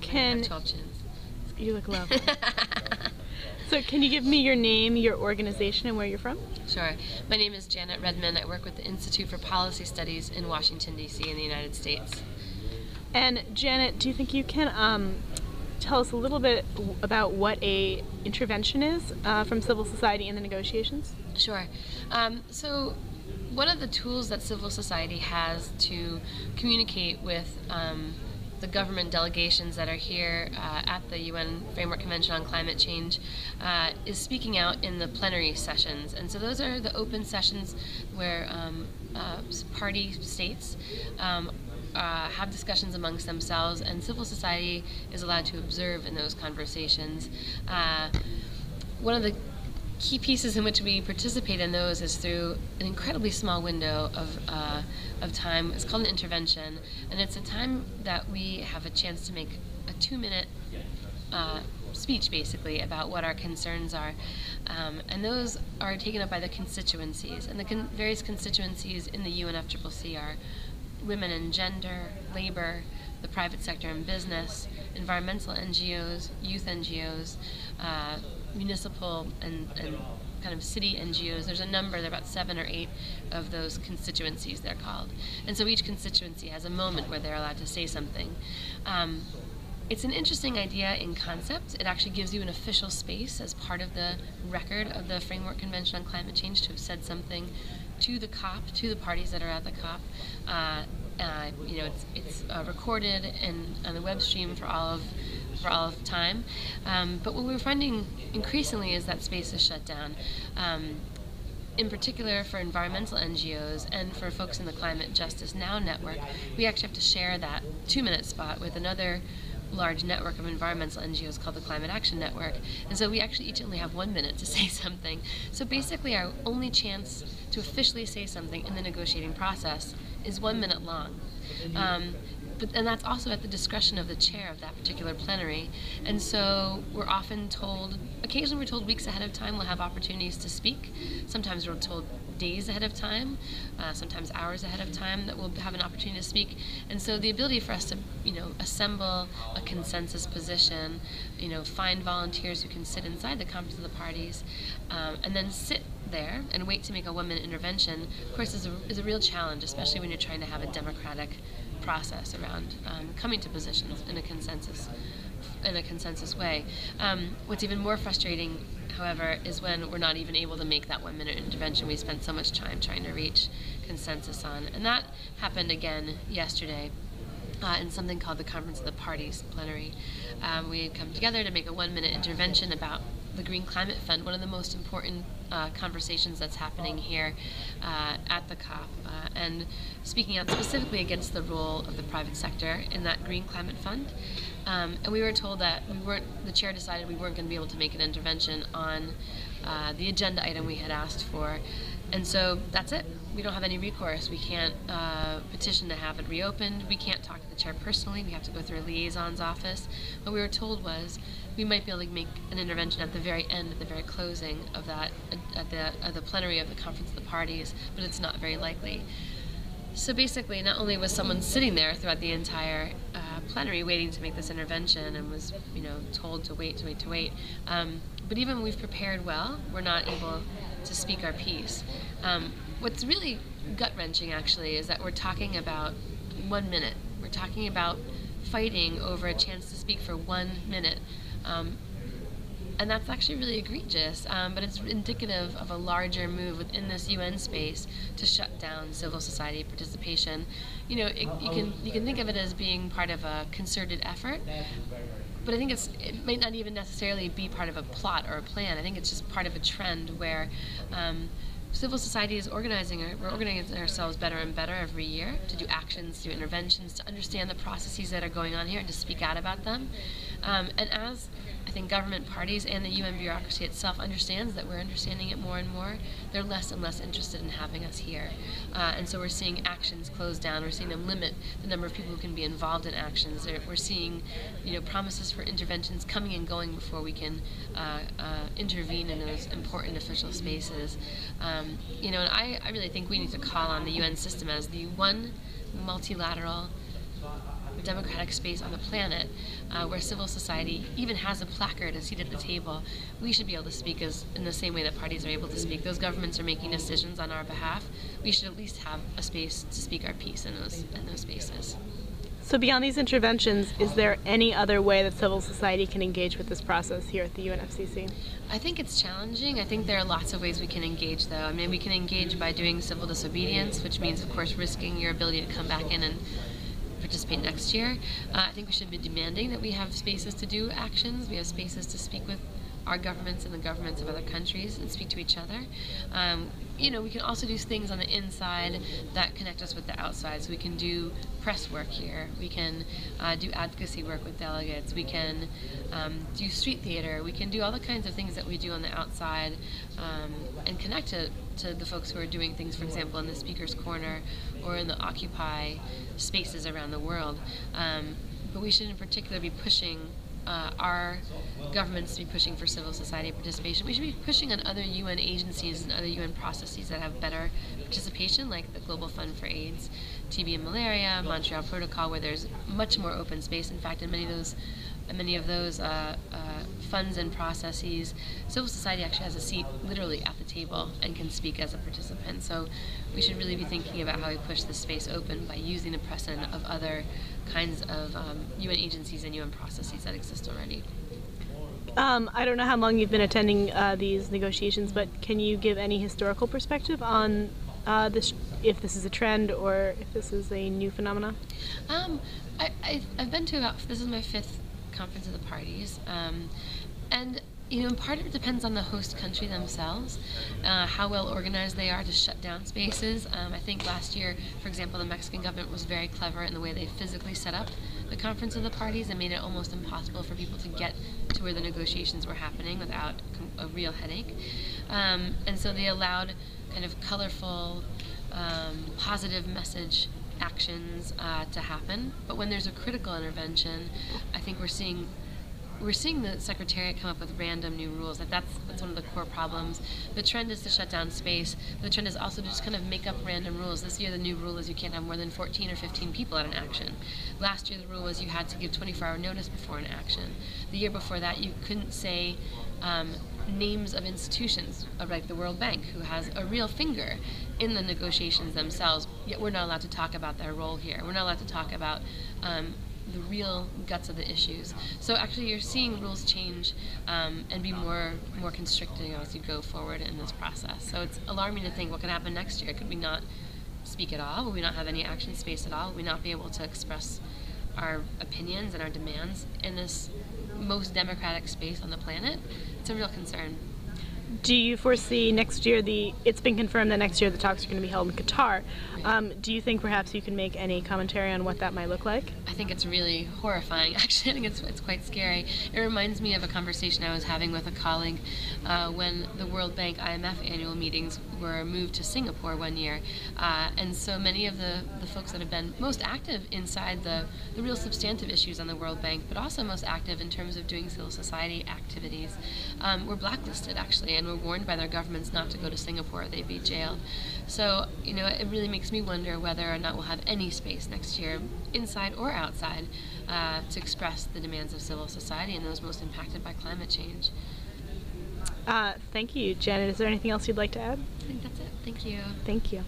Can I have 12 chins. You look lovely. So can you give me your name, your organization, and where you're from? Sure. My name is Janet Redman. I work with the Institute for Policy Studies in Washington, D.C. in the United States. And Janet, do you think you can tell us a little bit about what a intervention is from civil society in the negotiations? Sure. So one of the tools that civil society has to communicate with the government delegations that are here at the UN Framework Convention on Climate Change is speaking out in the plenary sessions. And so those are the open sessions where party states have discussions amongst themselves, and civil society is allowed to observe in those conversations. One of the key pieces in which we participate in those is through an incredibly small window of time. It's called an intervention, and it's a time that we have a chance to make a 2-minute speech, basically, about what our concerns are. And those are taken up by the constituencies, and the various constituencies in the UNFCCC are women and gender, labor, the private sector and business, environmental NGOs, youth NGOs, municipal and kind of city NGOs. There's a number, there are about 7 or 8 of those constituencies, they're called. And so each constituency has a moment where they're allowed to say something. It's an interesting idea in concept. It actually gives you an official space as part of the record of the Framework Convention on Climate Change to have said something to the COP, to the parties that are at the COP. It's recorded and on the web stream for all of time. But what we're finding increasingly is that space is shut down. In particular for environmental NGOs and for folks in the Climate Justice Now network, we actually have to share that 2-minute spot with another large network of environmental NGOs called the Climate Action Network. And so we actually each only have 1 minute to say something. So basically our only chance to officially say something in the negotiating process is 1 minute long. And that's also at the discretion of the chair of that particular plenary. And so we're often told, occasionally we're told weeks ahead of time we'll have opportunities to speak. Sometimes we're told days ahead of time, sometimes hours ahead of time that we'll have an opportunity to speak. And so the ability for us to, assemble a consensus position, find volunteers who can sit inside the conference of the parties, and then sit there and wait to make a 1-minute intervention, of course, is a real challenge, especially when you're trying to have a democratic process around coming to positions in a consensus way. What's even more frustrating, however, is when we're not even able to make that 1-minute intervention we spent so much time trying to reach consensus on. And that happened again yesterday in something called the Conference of the Parties plenary. We had come together to make a 1-minute intervention about the Green Climate Fund, one of the most important conversations that's happening here at the COP, and speaking out specifically against the role of the private sector in that Green Climate Fund. And we were told that the chair decided we weren't going to be able to make an intervention on the agenda item we had asked for. And so that's it. We don't have any recourse. We can't petition to have it reopened. We can't talk to the chair personally. We have to go through a liaison's office. What we were told was we might be able to make an intervention at the very end, at the very closing of that, at the plenary of the Conference of the Parties, but it's not very likely. So basically, not only was someone sitting there throughout the entire plenary waiting to make this intervention and was, told to wait, but even when we've prepared well, we're not able to speak our piece. What's really gut-wrenching, actually, is that we're talking about 1 minute. We're talking about fighting over a chance to speak for 1 minute. And that's actually really egregious, but it's indicative of a larger move within this UN space to shut down civil society participation. You can think of it as being part of a concerted effort, but I think it might not even necessarily be part of a plot or a plan. I think it's just part of a trend where civil society is we're organizing ourselves better and better every year to do actions, to do interventions, to understand the processes that are going on here and to speak out about them. And as I think government parties and the UN bureaucracy itself understands that we're understanding it more and more, they're less and less interested in having us here. And so we're seeing actions close down. We're seeing them limit the number of people who can be involved in actions. We're seeing, promises for interventions coming and going before we can intervene in those important official spaces. And I really think we need to call on the UN system as the one multilateral democratic space on the planet, where civil society even has a placard, a seat at the table, we should be able to speak in the same way that parties are able to speak. Those governments are making decisions on our behalf. We should at least have a space to speak our piece in those spaces. So beyond these interventions, is there any other way that civil society can engage with this process here at the UNFCCC? I think it's challenging. I think there are lots of ways we can engage, though. I mean, we can engage by doing civil disobedience, which means, of course, risking your ability to come back in and participate next year. I think we should be demanding that we have spaces to do actions. We have spaces to speak with our governments and the governments of other countries and speak to each other. We can also do things on the inside that connect us with the outside. So we can do press work here. We can do advocacy work with delegates. We can do street theater. We can do all the kinds of things that we do on the outside and connect to the folks who are doing things, for example, in the Speaker's Corner or in the Occupy spaces around the world. But we should in particular be pushing our governments to be pushing for civil society participation. We should be pushing on other UN agencies and other UN processes that have better participation, like the Global Fund for AIDS, TB and Malaria, Montreal Protocol, where there's much more open space. In fact, in many of those funds and processes, civil society actually has a seat literally at the table and can speak as a participant. So we should really be thinking about how we push this space open by using the precedent of other kinds of UN agencies and UN processes that exist already. I don't know how long you've been attending these negotiations, but can you give any historical perspective on this, if this is a trend or if this is a new phenomenon? I've been to this is my 5th conference of the parties, and in part it depends on the host country themselves, how well organized they are to shut down spaces. I think last year, for example, the Mexican government was very clever in the way they physically set up the conference of the parties and made it almost impossible for people to get to where the negotiations were happening without a real headache. And so they allowed kind of colorful, positive message actions to happen. But when there's a critical intervention, I think we're seeing the Secretariat come up with random new rules. That's one of the core problems. The trend is to shut down space. The trend is also to just kind of make up random rules. This year the new rule is you can't have more than 14 or 15 people at an action. Last year the rule was you had to give 24-hour notice before an action. The year before that you couldn't say names of institutions, like the World Bank, who has a real finger in the negotiations themselves, yet we're not allowed to talk about their role here. We're not allowed to talk about the real guts of the issues. So actually you're seeing rules change and be more constricting as you go forward in this process. So it's alarming to think what could happen next year. Could we not speak at all? Will we not have any action space at all? Will we not be able to express our opinions and our demands in this most democratic space on the planet? It's a real concern. Do you foresee next year, it's been confirmed that next year the talks are going to be held in Qatar. Right. Do you think perhaps you can make any commentary on what that might look like? I think it's really horrifying. Actually, I think it's quite scary. It reminds me of a conversation I was having with a colleague when the World Bank IMF annual meetings were moved to Singapore one year. And so many of the folks that have been most active inside the real substantive issues on the World Bank, but also most active in terms of doing civil society activities, were blacklisted, actually, and were warned by their governments not to go to Singapore or they'd be jailed. So, it really makes me wonder whether or not we'll have any space next year, inside or outside, to express the demands of civil society and those most impacted by climate change. Thank you, Janet. Is there anything else you'd like to add? I think that's it. Thank you. Thank you.